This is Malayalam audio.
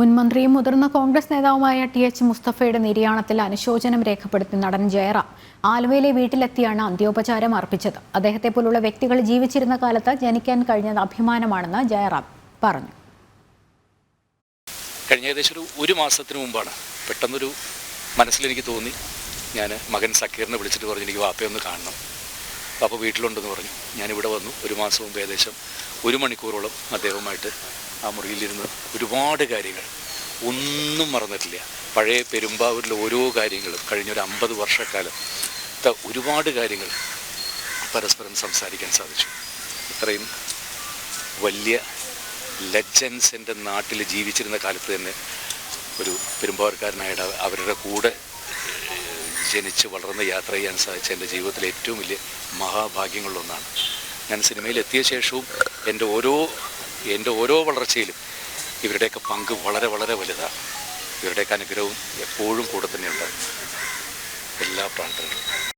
മുൻമന്ത്രിയും മുതിർന്ന കോൺഗ്രസ് നേതാവുമായ ടി.എച്ച്. മുസ്തഫയുടെ നിര്യാണത്തിൽ അനുശോചനം രേഖപ്പെടുത്തി നടൻ ജയറാം ആലുവയിലെ വീട്ടിലെത്തിയാണ് അന്ത്യോപചാരം അർപ്പിച്ചത്. അദ്ദേഹത്തെ പോലുള്ള വ്യക്തികൾ ജീവിച്ചിരുന്ന കാലത്ത് ജനിക്കാൻ കഴിഞ്ഞത് അഭിമാനമാണെന്ന് ജയറാം പറഞ്ഞു. കഴിഞ്ഞ ഏകദേശം ഒരു മാസത്തിന് മുമ്പാണ് പെട്ടെന്നൊരു മനസ്സിലെനിക്ക് തോന്നി. ഞാൻ മകൻ സക്കീറിനെ വിളിച്ചിട്ട് പറഞ്ഞു, എനിക്ക് വാപ്പയൊന്ന് കാണണം. വാപ്പ വീട്ടിലുണ്ടെന്ന് പറഞ്ഞു. ഞാനിവിടെ വന്നു. ഒരു മാസം മുമ്പ് ഏകദേശം 1 മണിക്കൂറോളം അദ്ദേഹവുമായിട്ട് ആ മുറിയിലിരുന്ന് ഒരുപാട് കാര്യങ്ങൾ ഒന്നും മറന്നിട്ടില്ല. പഴയ പെരുമ്പാവൂരിലെ ഓരോ കാര്യങ്ങളും കഴിഞ്ഞൊരു 50 വർഷക്കാലത്തെ ഒരുപാട് കാര്യങ്ങൾ പരസ്പരം സംസാരിക്കാൻ സാധിച്ചു. ഇത്രയും വലിയ ലെജൻസ് എൻ്റെ നാട്ടിൽ ജീവിച്ചിരുന്ന കാലത്ത് തന്നെ ഒരു പെരുമ്പാവൂർക്കാരനായിട്ട് അവരുടെ കൂടെ ജനിച്ച് വളർന്ന് യാത്ര ചെയ്യാൻ സാധിച്ച എൻ്റെ ജീവിതത്തിലെ ഏറ്റവും വലിയ മഹാഭാഗ്യങ്ങളിലൊന്നാണ്. ഞാൻ സിനിമയിൽ എത്തിയ ശേഷവും എൻ്റെ ഓരോ വളർച്ചയിലും ഇവരുടെയൊക്കെ പങ്ക് വളരെ വളരെ വലുതാണ്. ഇവരുടെയൊക്കെ അനുഗ്രഹവും എപ്പോഴും കൂടെ തന്നെയുണ്ട്. എല്ലാ പ്രാർത്ഥനകളും.